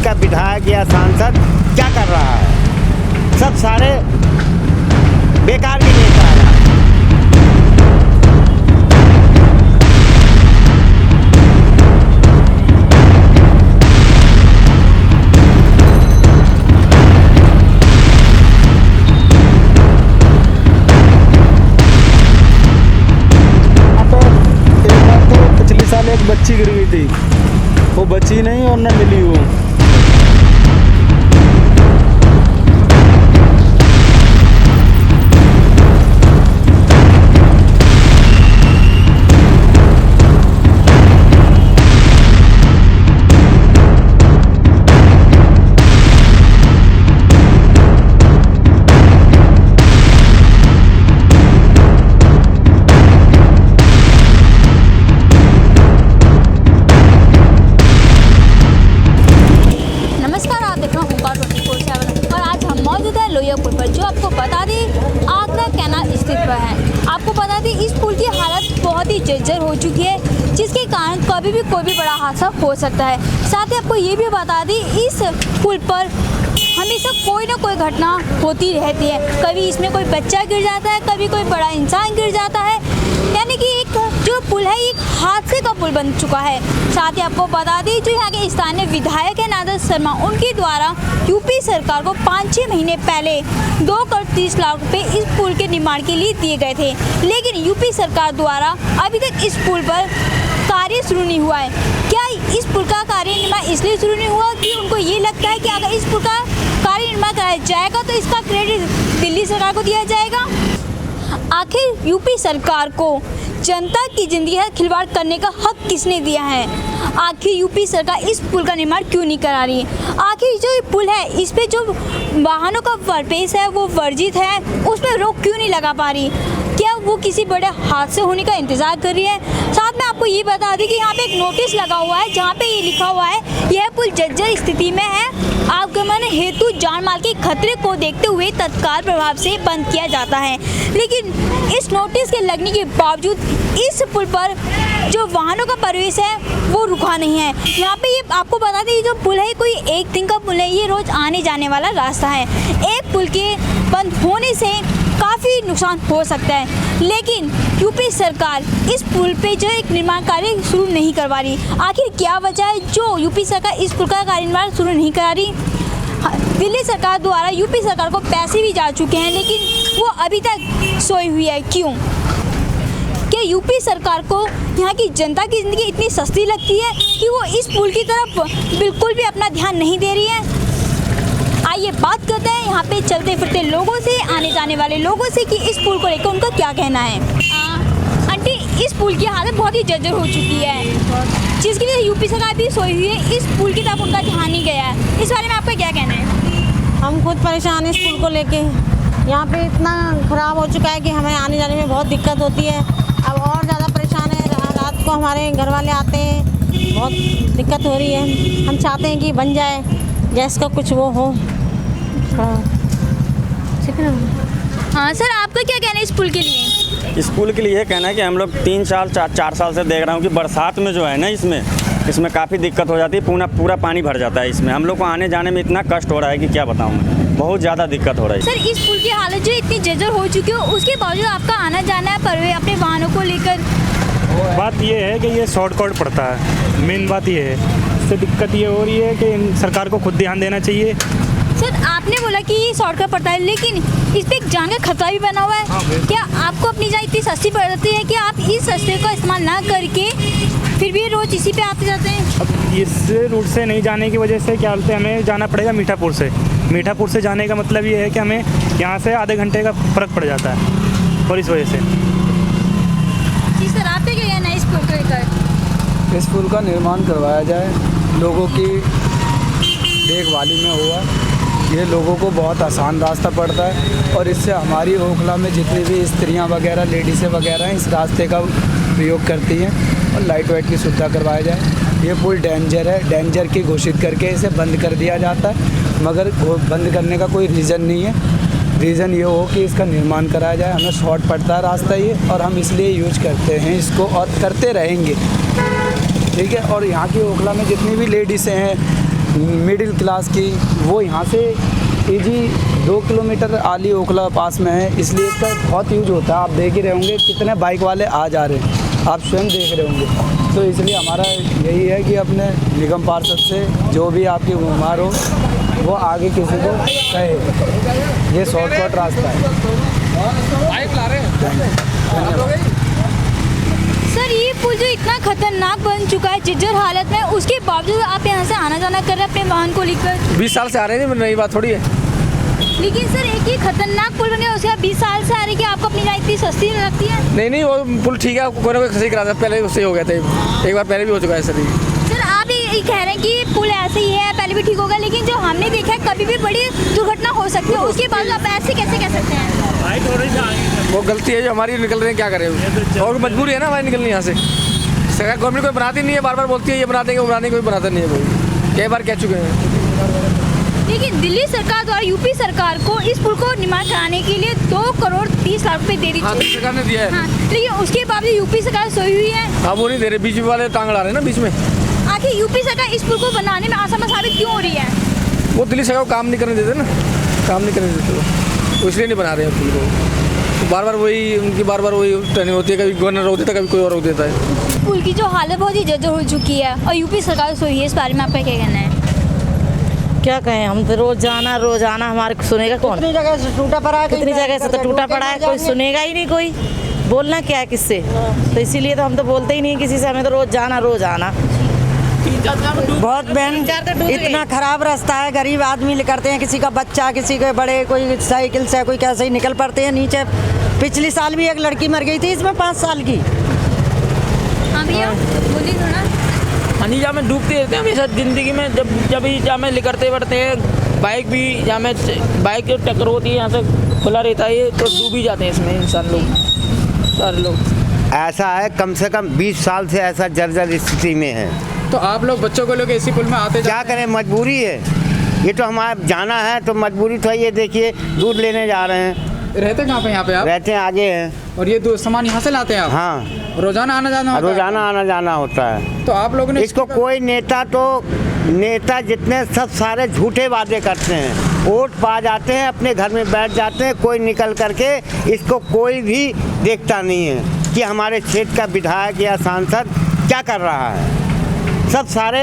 का विधायक या सांसद क्या कर रहा है? सब सारे बेकार के नेता हैं। पिछले साल एक बच्ची गिर गई थी, वो बची नहीं और न मिली वो। लोहिया पुल पर, जो आपको बता दें आगरा कैनाल स्थित पर है। आपको बता दें इस पुल की हालत बहुत ही जर्जर हो चुकी है, जिसके कारण कभी भी कोई भी बड़ा हादसा हो सकता है। साथ ही आपको ये भी बता दें इस पुल पर हमेशा कोई ना कोई घटना होती रहती है। कभी इसमें कोई बच्चा गिर जाता है, कभी कोई बड़ा इंसान गिर जाता है, यानी कि एक जो पुल है एक हादसे का पुल बन चुका है। साथ ही आपको बता दें जो यहाँ के स्थानीय विधायक है नादर शर्मा, उनके द्वारा यूपी सरकार को 5-6 महीने पहले 2 करोड़ 30 लाख रुपए इस पुल के निर्माण के लिए दिए गए थे, लेकिन यूपी सरकार द्वारा अभी तक इस पुल पर कार्य शुरू नहीं हुआ है। क्या इस पुल का कार्य निर्माण इसलिए शुरू नहीं हुआ कि उनको ये लगता है कि अगर इस पुल का कार्य निर्माण कराया जाएगा तो इसका क्रेडिट दिल्ली सरकार को दिया जाएगा? आखिर यूपी सरकार को जनता की जिंदगी है खिलवाड़ करने का हक किसने दिया है? आखिर यूपी सरकार इस पुल का निर्माण क्यों नहीं करा रही है? आखिर जो ये पुल है इस पे जो वाहनों का प्रवेश है वो वर्जित है, उस पर रोक क्यों नहीं लगा पा रही? क्या वो किसी बड़े हादसे होने का इंतजार कर रही है? साथ में आपको ये बता दें कि यहाँ पे एक नोटिस लगा हुआ है जहाँ पे ये लिखा हुआ है यह पुल जर्जर स्थिति में है, आगमन हेतु जान माल के खतरे को देखते हुए तत्काल प्रभाव से बंद किया जाता है। लेकिन इस नोटिस के लगने के बावजूद इस पुल पर जो वाहनों का प्रवेश है वो रुका नहीं है। यहाँ पे ये आपको बता दें जो पुल है कोई एक दिन का पुल है, ये रोज आने जाने वाला रास्ता है। एक पुल के बंद होने से काफ़ी नुकसान हो सकता है, लेकिन यूपी सरकार इस पुल पे जो एक निर्माण कार्य शुरू नहीं करवा रही। आखिर क्या वजह है जो यूपी सरकार इस पुल का कार्य निर्माण शुरू नहीं करा रही? दिल्ली सरकार द्वारा यूपी सरकार को पैसे भी जा चुके हैं, लेकिन वो अभी तक सोई हुई है। क्यों? क्या यूपी सरकार को यहाँ की जनता की ज़िंदगी इतनी सस्ती लगती है कि वो इस पुल की तरफ बिल्कुल भी अपना ध्यान नहीं दे रही है? आइए बात करते हैं यहाँ पे चलते फिरते लोगों से, आने जाने वाले लोगों से कि इस पुल को लेकर उनका क्या कहना है। आंटी, इस पुल की हालत बहुत ही जर्जर हो चुकी है, जिसकी वजह से यूपी सरकार भी सोई हुई है, इस पुल की तरफ उनका ध्यान नहीं गया है। इस बारे में आपका क्या कहना है? हम खुद परेशान हैं इस पुल को लेके। यहाँ पे इतना ख़राब हो चुका है कि हमें आने जाने में बहुत दिक्कत होती है। अब और ज़्यादा परेशान है, रात को हमारे घर वाले आते हैं, बहुत दिक्कत हो रही है। हम चाहते हैं कि बन जाए, गैस का कुछ वो हो। ठीक है ना? हाँ सर, आपका क्या कहना है इस पुल के लिए? इस पुल के लिए कहना है कि हम लोग 3 साल 4 साल से देख रहा हूँ कि बरसात में जो है ना इसमें काफ़ी दिक्कत हो जाती है, पूरा पानी भर जाता है। इसमें हम लोग को आने जाने में इतना कष्ट हो रहा है कि क्या बताऊँ मैं, बहुत ज़्यादा दिक्कत हो रही है। सर, इस पुल की हालत जो इतनी जर्जर हो चुकी है उसके बावजूद आपका आना जाना है पर अपने वाहनों को लेकर? बात ये है कि ये शॉर्टकट पड़ता है, मेन बात ये है। इससे दिक्कत ये हो रही है कि सरकार को खुद ध्यान देना चाहिए। सर, आपने बोला कि ये शॉर्टकट पड़ता है, लेकिन इस पे एक जान का खतरा भी बना हुआ है। हाँ, क्या आपको अपनी जान इतनी सस्ती पड़ जाती है कि आप इस रास्ते का इस्तेमाल ना करके फिर भी रोज इसी पे आते जाते हैं? अब इस रूट से नहीं जाने की वजह से क्या बोलते हैं, हमें जाना पड़ेगा मीठापुर से। मीठापुर से जाने का मतलब ये है कि हमें यहाँ से आधे घंटे का फ़र्क पड़ जाता है, और इस वजह से। जी सर, आप क्या कहना है इस पुल को लेकर? इस पुल का निर्माण करवाया जाए, लोगों की देखभाली में हुआ, ये लोगों को बहुत आसान रास्ता पड़ता है, और इससे हमारी ओखला में जितनी भी स्त्रियां वगैरह, लेडीज़ें वगैरह इस रास्ते का प्रयोग करती हैं, और लाइट वाइट की सुविधा करवाया जाए। ये पुल डेंजर है, डेंजर की घोषित करके इसे बंद कर दिया जाता है, मगर बंद करने का कोई रीज़न नहीं है। रीज़न ये हो कि इसका निर्माण कराया जाए। हमें शॉर्ट पड़ता है रास्ता ये, और हम इसलिए यूज करते हैं इसको और करते रहेंगे, ठीक है। और यहाँ की ओखला में जितनी भी लेडीज़ें हैं, मिडिल क्लास की, वो यहाँ से इजी 2 किलोमीटर आली ओखला पास में है, इसलिए इसका बहुत यूज होता है। आप देख ही रहे होंगे कितने बाइक वाले आ जा रहे हैं, आप स्वयं देख रहे होंगे। तो इसलिए हमारा यही है कि अपने निगम पार्षद से जो भी आपकी बीमार हो वो आगे किसी को कहे, ये शॉर्टकट रास्ता है। सर ये पुल जो इतना खतरनाक बन चुका है जर्जर हालत में, उसके बावजूद आप यहाँ से आना जाना कर रहे हैं अपने वाहन को लेकर। 20 साल से आ रहे हैं, नई बात थोड़ी है। लेकिन सर एक ही खतरनाक पुल बन गया, उसके बाद 20 साल से आ रही है, आपको अपनी जान इतनी सस्ती नहीं लगती है? नहीं वो पुल ठीक है, कोई ना कोई सही करा था, पहले उससे हो गया था, एक बार पहले भी हो चुका है सर। सर आप ये कह रहे हैं कि पुल ऐसे ही है, पहले भी ठीक होगा, लेकिन जो हमने देखा है कभी भी बड़ी दुर्घटना हो सकती है, उसके बाद आप ऐसे कैसे कह सकते हैं? वो गलती है जो हमारी, निकल रहे हैं, क्या करें, और मजबूरी है ना हमारी निकलनी यहाँ से। सरकार गवर्नमेंट कोई बनाती नहीं है, बार बार बोलती है ये बना देंगे वो बना देंगे, कोई बनाता नहीं है, कोई कई बार कह चुके हैं। लेकिन दिल्ली सरकार द्वारा यूपी सरकार को इस पुल को निर्माण कराने के लिए 2 करोड़ 30 लाख रुपए दे दी हाँ, सरकार ने दिया है। हाँ, लेकिन उसके बाद यूपी सरकार सोई हुई है। हाँ वो नहीं दे रहे, बीच वाले टांग अड़ा रहे हैं ना बीच में। आखिर यूपी सरकार इस पुल को बनाने में असमर्थ साबित क्यों हो रही है? वो दिल्ली सरकार को काम नहीं करने देते ना, काम नहीं करने देते वो, इसलिए नहीं बना रहे हैं पुल को। बार बार वही उनकी बार बार वही ट्रेनिंग होती है, कभी गवर्नर रोक देता है, कभी कोई और रोक देता है। पुल की जो हालत बहुत ही जर्जर हो चुकी है और यूपी सरकार सोई है, इस बारे में आपका क्या कहना है? क्या कहें, हम तो रोज आना हमारे सुनेगा कौन? कितनी जगह से टूटा पड़ा है, कितनी जगह से तो टूटा पड़ा है, कोई सुनेगा ही नहीं, कोई बोलना क्या है किससे। तो इसीलिए तो हम तो बोलते ही नहीं किसी से, हमें तो रोज आना। बहुत बहन इतना खराब रास्ता है, गरीब आदमी करते हैं, किसी का बच्चा, किसी के बड़े, कोई साइकिल से, कोई कैसे ही निकल पड़ते हैं नीचे। पिछले साल भी एक लड़की मर गई थी इसमें 5 साल की। हाँ भैया बोलिए थोड़ा। पानी जहाँ में डूबते रहते हैं हमेशा ज़िंदगी में, जब भी जहाँ में लिकड़ते बढ़ते हैं, बाइक भी जहाँ में बाइक जो टक्कर होती है यहाँ से खुला रहता है तो डूब ही जाते हैं इसमें इंसान लोग, सारे लोग। ऐसा है कम से कम 20 साल से ऐसा जर्जर स्थिति में है। तो आप लोग बच्चों को लेकर इसी पुल में आते क्या करें, मजबूरी है, ये तो हमारा जाना है तो मजबूरी तो ये देखिए दूध लेने जा रहे हैं। रहते कहाँ पे यहाँ पे आप? रहते हैं आगे हैं। और ये सामान यहाँ से लाते हैं आप? हाँ रोजाना आना जाना होता है? रोजाना आना जाना होता है। तो आप लोगों ने इसको कोई नेता जितने सब सारे झूठे वादे करते हैं, वोट पा जाते हैं, अपने घर में बैठ जाते हैं, कोई निकल करके इसको कोई भी देखता नहीं है कि हमारे क्षेत्र का विधायक या सांसद क्या कर रहा है। सब सारे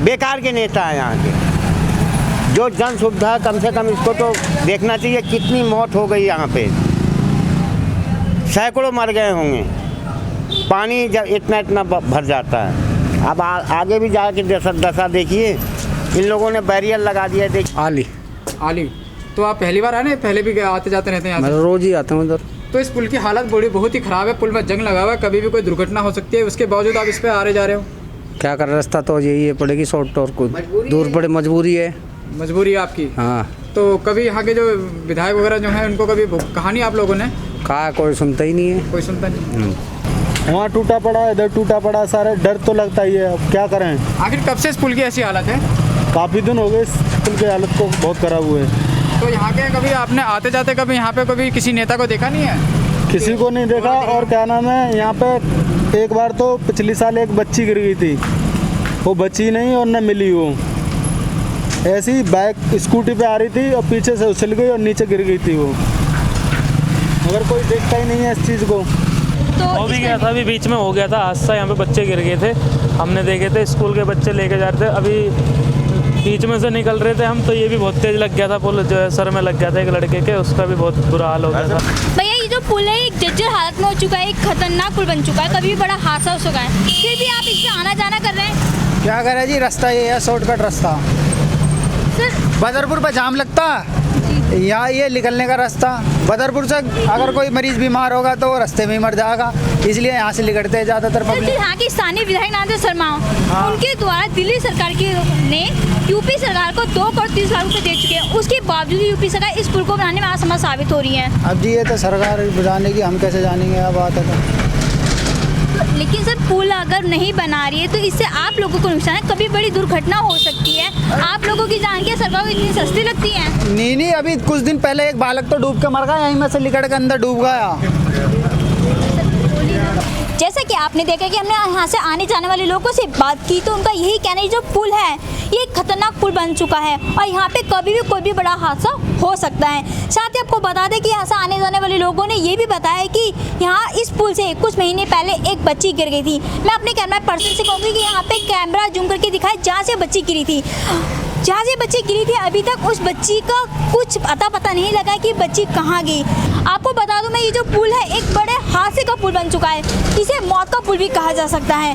बेकार के नेता हैं यहाँ के। जो जन सुविधा कम से कम इसको तो देखना चाहिए, कितनी मौत हो गई यहाँ पे, सैकड़ों मर गए होंगे, पानी जब इतना भर जाता है। अब आगे भी जाके दशा देखिए, इन लोगों ने बैरियर लगा दिया। देखिए आली तो आप पहली बार आए ना, पहले भी आते जाते रहते हैं यहाँ से? मैं रोज ही आता हूँ इधर। तो इस पुल की हालत बहुत ही ख़राब है, पुल में जंग लगा हुआ है, कभी भी कोई दुर्घटना हो सकती है, उसके बावजूद आप इस पे आ रहे जा रहे हो। क्या कर, रास्ता तो यही है, पड़ेगी शॉर्ट और कुछ दूर पड़े, मजबूरी है। मजबूरी है आपकी? हाँ। तो कभी यहाँ के जो विधायक वगैरह जो हैं उनको कभी कहानी आप लोगों ने कहा, कोई सुनता ही नहीं है, कोई सुनता नहीं। वहाँ टूटा पड़ा, इधर टूटा पड़ा, सारे डर तो लगता ही है, अब क्या करें। आखिर कब से इस पुल की ऐसी हालत है? काफ़ी दिन हो गए इस पुल की हालत को बहुत ख़राब हुए। तो यहाँ के कभी आपने आते जाते कभी यहाँ पे कभी किसी नेता को देखा नहीं है? किसी को नहीं देखा। और क्या नाम है, यहाँ पे एक बार तो पिछले साल एक बच्ची गिर गई थी, वो बची नहीं और न मिली। वो ऐसी बाइक स्कूटी पे आ रही थी और पीछे से उछल गई और नीचे गिर गई थी वो, मगर कोई देखता ही नहीं है इस चीज़ को। तो हो भी गया था, अभी बीच में हो गया था हादसा, यहाँ पे बच्चे गिर गए थे, हमने देखे थे, स्कूल के बच्चे लेके जा रहे थे, अभी बीच में से निकल रहे थे हम, तो ये भी बहुत तेज़ लग गया था पुल, जो है सर में लग गया था एक लड़के के, उसका भी बहुत बुरा हाल हो गया था। भैया ये जो पुल है एक जर्जर हालत में हो चुका है, एक खतरनाक पुल बन चुका है, कभी भी बड़ा हादसा हो चुका है, फिर भी आप इस पे आना जाना कर रहे हैं? क्या करें जी, रास्ता ये है शॉर्टकट रास्ता। सर बदरपुर पे जाम लगता, यहाँ ये निकलने का रास्ता, बदरपुर से अगर कोई मरीज बीमार होगा तो वो रास्ते में ही मर जाएगा, इसलिए यहाँ से निकलते हैं ज़्यादातर सर, पब्लिक। यहाँ के स्थानीय विधायक नारायण शर्मा उनके द्वारा दिल्ली सरकार ने यूपी सरकार को 2 करोड़ 30 लाख रुपए दे चुके हैं, उसके बावजूद यूपी सरकार इस पुल को बनाने में असमर्थ साबित हो रही है। अब जी ये तो सरकार बुझाने की, हम कैसे जानेंगे, अब बात है। लेकिन सर पुल अगर नहीं बना रही है तो इससे आप लोगों को नुकसान है, कभी बड़ी दुर्घटना हो सकती है, आप लोगों की जान क्या सरकार को इतनी सस्ती लगती है? नहीं, अभी कुछ दिन पहले एक बालक तो डूब के मर गया, यहीं में से लिकड़ के अंदर डूब गया। जैसा कि आपने देखा कि हमने यहाँ से आने जाने वाले लोगों से बात की तो उनका यही कहना है जो पुल है ये एक खतरनाक पुल बन चुका है और यहाँ पे कभी भी कोई भी बड़ा हादसा हो सकता है। साथ ही आपको बता दें कि यहाँ से आने जाने वाले लोगों ने ये भी बताया कि यहाँ इस पुल से कुछ महीने पहले एक बच्ची गिर गई थी। मैं अपने कैमरा पर्सन से कहूँगी कि यहाँ पे कैमरा जूम करके दिखाए जहाँ से बच्ची गिरी थी। जहाँ से बच्ची गिरी थी अभी तक उस बच्ची का कुछ पता नहीं लगा कि बच्ची कहाँ गई। आपको बता दूं मैं ये जो पुल है एक बड़े हादसे का पुल बन चुका है, इसे मौत का पुल भी कहा जा सकता है।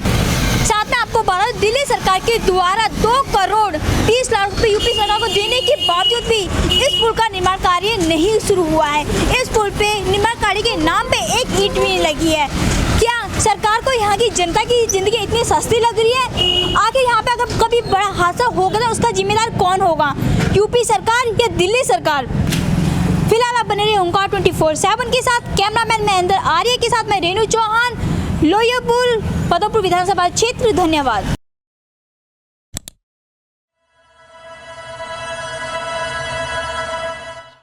साथ में आपको बता दूं दिल्ली सरकार के द्वारा 2 करोड़ 30 लाख रुपए यूपी सरकार को देने के बावजूद भी इस पुल का निर्माण कार्य नहीं शुरू हुआ है। इस पुल पे निर्माण कार्य के नाम पे एक ईंट भी नहीं लगी है। क्या सरकार को यहाँ की जनता की ज़िंदगी इतनी सस्ती लग रही है? आखिर यहाँ पे अगर कभी बड़ा हादसा होगा तो उसका जिम्मेदार कौन होगा, यूपी सरकार या दिल्ली सरकार? फिलहाल आप बने रहे ओंकार 24/7 के साथ। कैमरामैन महेंद्र आर्य के साथ मैं रेणु चौहान, लोहिया पुल, पदमपुर विधानसभा क्षेत्र। धन्यवाद।